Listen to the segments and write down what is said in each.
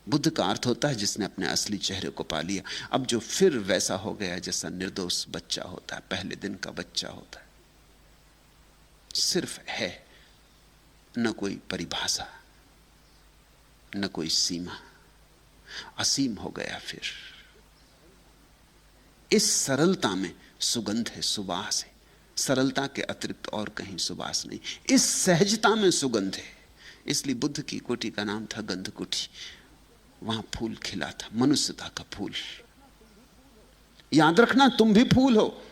बुद्ध का अर्थ होता है जिसने अपने असली चेहरे को पा लिया। अब जो फिर वैसा हो गया जैसा निर्दोष बच्चा होता है, पहले दिन का बच्चा होता है, सिर्फ है, न कोई परिभाषा, न कोई सीमा, असीम हो गया। फिर इस सरलता में सुगंध है, सुवास है। सरलता के अतिरिक्त और कहीं सुवास नहीं, इस सहजता में सुगंध है। इसलिए बुद्ध की कुटी का नाम था गंध कुटी। वहां फूल खिला था, मनुष्यता का फूल। याद रखना, तुम भी फूल हो,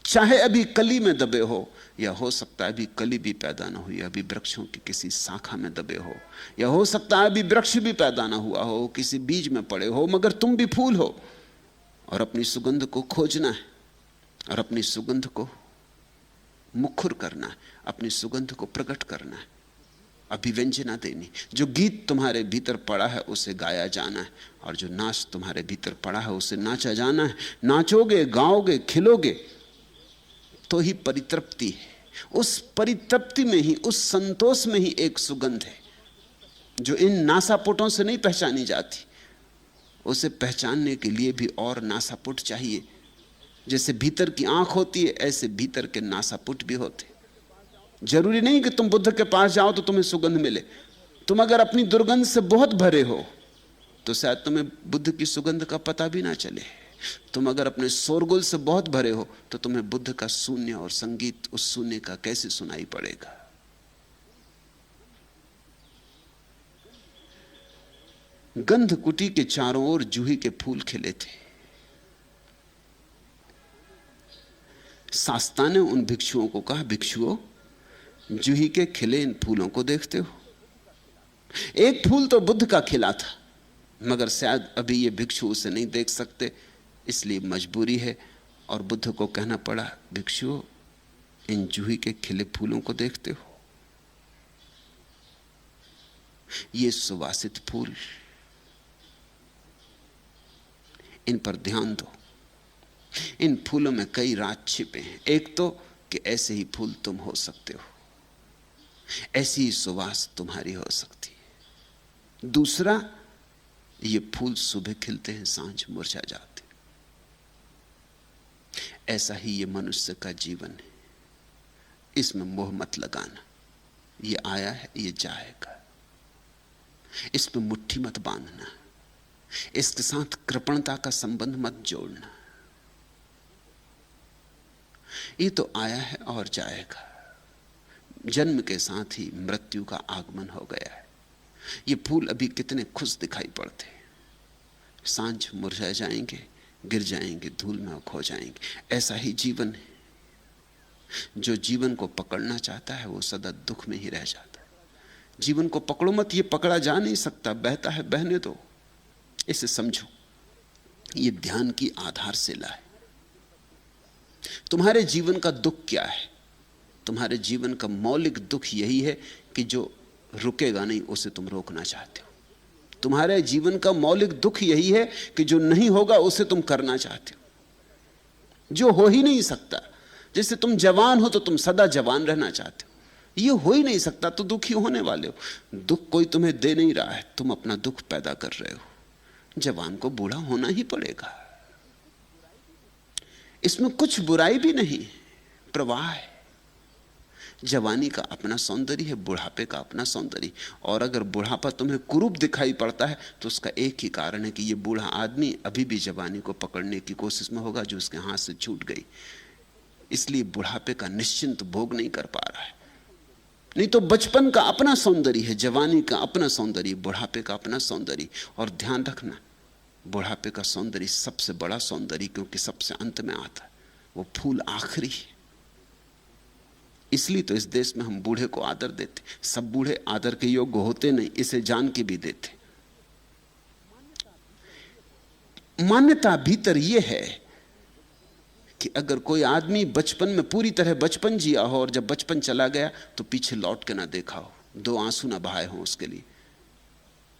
चाहे अभी कली में दबे हो, या हो सकता है अभी कली भी पैदा ना हुई, अभी वृक्षों की किसी शाखा में दबे हो, या हो सकता है अभी वृक्ष भी पैदा ना हुआ हो, किसी बीज में पड़े हो, मगर तुम भी फूल हो। और अपनी सुगंध को खोजना है, और अपनी सुगंध को मुखर करना है, अपनी सुगंध को प्रकट करना है, अभिव्यंजना देनी। जो गीत तुम्हारे भीतर पड़ा है उसे गाया जाना है, और जो नाच तुम्हारे भीतर पड़ा है उसे नाचा जाना है। नाचोगे, गाओगे, खिलोगे तो ही परितृप्ति है। उस परितृप्ति में ही, उस संतोष में ही एक सुगंध है जो इन नासापुटों से नहीं पहचानी जाती। उसे पहचानने के लिए भी और नासापुट चाहिए। जैसे भीतर की आंख होती है, ऐसे भीतर के नासापुट भी होते। जरूरी नहीं कि तुम बुद्ध के पास जाओ तो तुम्हें सुगंध मिले। तुम अगर अपनी दुर्गंध से बहुत भरे हो तो शायद तुम्हें बुद्ध की सुगंध का पता भी ना चले। तुम अगर अपने शोरगुल से बहुत भरे हो तो तुम्हें बुद्ध का शून्य और संगीत उस शून्य का कैसे सुनाई पड़ेगा। गंध कुटी के चारों ओर जूही के फूल खिले थे। शास्ता ने उन भिक्षुओं को कहा, भिक्षुओं, जूही के खिले इन फूलों को देखते हो? एक फूल तो बुद्ध का खिला था, मगर शायद अभी ये भिक्षु उसे नहीं देख सकते, इसलिए मजबूरी है। और बुद्ध को कहना पड़ा, भिक्षुओं, इन जूही के खिले फूलों को देखते हो? ये सुवासित फूल, इन पर ध्यान दो। इन फूलों में कई राज छिपे हैं। एक तो कि ऐसे ही फूल तुम हो सकते हो, ऐसी ही सुवास तुम्हारी हो सकती है। दूसरा, ये फूल सुबह खिलते हैं, सांझ मुरझा जाते। ऐसा ही ये मनुष्य का जीवन है। इसमें मोह मत लगाना। ये आया है, ये जाएगा। इस पे मुट्ठी मत बांधना। इसके साथ कृपणता का संबंध मत जोड़ना। ये तो आया है और जाएगा। जन्म के साथ ही मृत्यु का आगमन हो गया है। ये फूल अभी कितने खुश दिखाई पड़ते, सांझ मुरझा जाएंगे, गिर जाएंगे, धूल में खो जाएंगे। ऐसा ही जीवन है। जो जीवन को पकड़ना चाहता है वो सदा दुख में ही रह जाता है। जीवन को पकड़ो मत, ये पकड़ा जा नहीं सकता, बहता है बहने दो। इसे समझो, ये ध्यान की आधारशिला है। तुम्हारे जीवन का दुख क्या है? तुम्हारे जीवन का मौलिक दुख यही है कि जो रुकेगा नहीं उसे तुम रोकना चाहते हो। तुम्हारे जीवन का मौलिक दुख यही है कि जो नहीं होगा उसे तुम करना चाहते हो, जो हो ही नहीं सकता। जैसे तुम जवान हो तो तुम सदा जवान रहना चाहते हो, ये हो ही नहीं सकता तो दुखी होने वाले हो। दुख कोई तुम्हें दे नहीं रहा है, तुम अपना दुख पैदा कर रहे हो। जवान को बूढ़ा होना ही पड़ेगा, इसमें कुछ बुराई भी नहीं, प्रवाह है। जवानी का अपना सौंदर्य है, बुढ़ापे का अपना सौंदर्य। और अगर बुढ़ापा तुम्हें कुरूप दिखाई पड़ता है तो उसका एक ही कारण है कि ये बूढ़ा आदमी अभी भी जवानी को पकड़ने की कोशिश में होगा जो उसके हाथ से छूट गई, इसलिए बुढ़ापे का निश्चिंत भोग नहीं कर पा रहा है। नहीं तो बचपन का अपना सौंदर्य है, जवानी का अपना सौंदर्य, बुढ़ापे का अपना सौंदर्य। और ध्यान रखना, बुढ़ापे का सौंदर्य सबसे बड़ा सौंदर्य, क्योंकि सबसे अंत में आता है। वो फूल आखिरी है। इसलिए तो इस देश में हम बूढ़े को आदर देते। सब बूढ़े आदर के योग्य होते नहीं, इसे जान के भी देते। मान्यता भीतर यह है कि अगर कोई आदमी बचपन में पूरी तरह बचपन जिया हो और जब बचपन चला गया तो पीछे लौट के ना देखा हो, दो आंसू ना बहाए हो उसके लिए।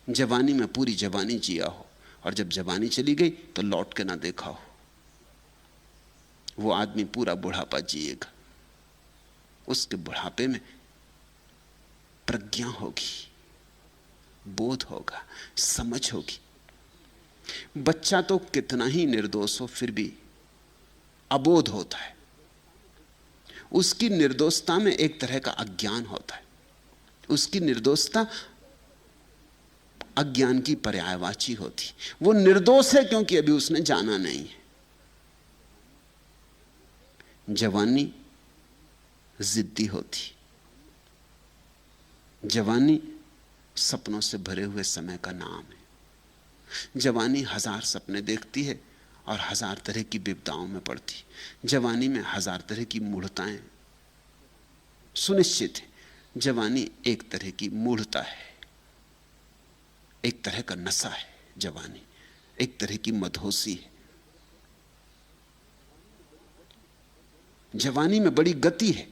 जवानी में पूरी जवानी जिया हो और जब जवानी चली गई तो लौट के ना देखा हो, वो आदमी पूरा बुढ़ापा जिएगा। उसके बुढ़ापे में प्रज्ञा होगी, बोध होगा, समझ होगी। बच्चा तो कितना ही निर्दोष हो फिर भी अबोध होता है। उसकी निर्दोषता में एक तरह का अज्ञान होता है। उसकी निर्दोषता अज्ञान की पर्यायवाची होती। वो निर्दोष है क्योंकि अभी उसने जाना नहीं है। जवानी जिद्दी होती, जवानी सपनों से भरे हुए समय का नाम है। जवानी हजार सपने देखती है और हजार तरह की विपदाओं में पड़ती। जवानी में हजार तरह की मूढ़ताएं सुनिश्चित है। जवानी एक तरह की मूढ़ता है, एक तरह का नशा है। जवानी एक तरह की मदहोशी है। जवानी में बड़ी गति है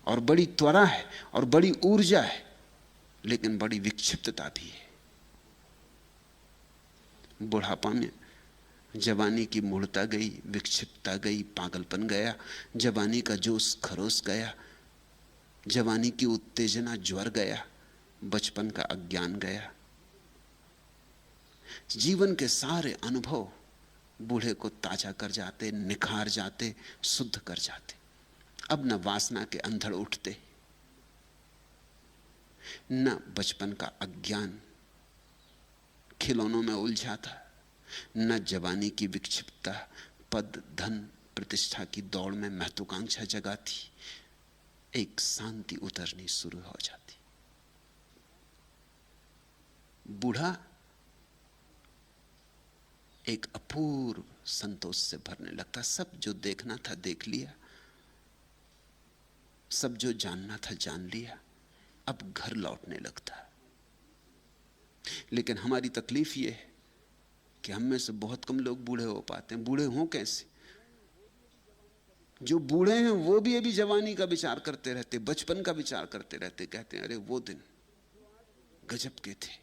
और बड़ी त्वरा है और बड़ी ऊर्जा है, लेकिन बड़ी विक्षिप्तता भी है। बुढ़ापा में जवानी की मूढ़ता गई, विक्षिप्तता गई, पागलपन गया, जवानी का जोश खरोश गया, जवानी की उत्तेजना ज्वर गया, बचपन का अज्ञान गया। जीवन के सारे अनुभव बूढ़े को ताजा कर जाते, निखार जाते, शुद्ध कर जाते। अब न वासना के अंधड़ उठते, न बचपन का अज्ञान खिलौनों में उलझाता, न जवानी की विक्षिप्तता पद धन प्रतिष्ठा की दौड़ में महत्वाकांक्षा जगाती। एक शांति उतरनी शुरू हो जाती। बूढ़ा एक अपूर्व संतोष से भरने लगता। सब जो देखना था देख लिया, सब जो जानना था जान लिया, अब घर लौटने लगता। लेकिन हमारी तकलीफ यह है कि हम में से बहुत कम लोग बूढ़े हो पाते हैं। बूढ़े हों कैसे? जो बूढ़े हैं वो भी अभी जवानी का विचार करते रहते, बचपन का विचार करते रहते, कहते हैं अरे वो दिन गजब के थे।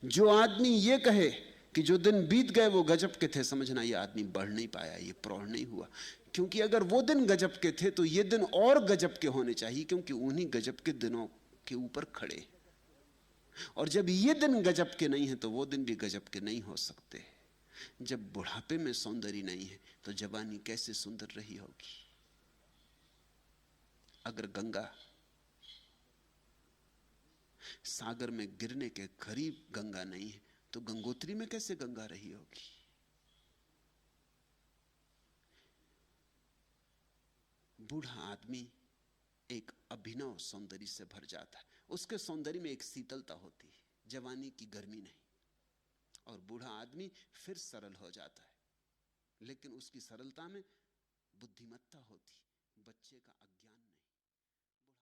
जो आदमी ये कहे कि जो दिन बीत गए वो गजब के थे, समझना ये आदमी बढ़ नहीं पाया, ये प्रौढ़ नहीं हुआ। क्योंकि अगर वो दिन गजब के थे तो ये दिन और गजब के होने चाहिए, क्योंकि उन्हीं गजब के दिनों के ऊपर खड़े। और जब ये दिन गजब के नहीं है तो वो दिन भी गजब के नहीं हो सकते। जब बुढ़ापे में सौंदर्य नहीं है तो जवानी कैसे सुंदर रही होगी? अगर गंगा सागर में गिरने के करीब गंगा नहीं है तो गंगोत्री में कैसे गंगा रही होगी? बूढ़ा आदमी एक अभिनव सौंदर्य से भर जाता है। उसके सौंदर्य में एक शीतलता होती है, जवानी की गर्मी नहीं। और बूढ़ा आदमी फिर सरल हो जाता है, लेकिन उसकी सरलता में बुद्धिमत्ता होती, बच्चे का अज्ञान नहीं।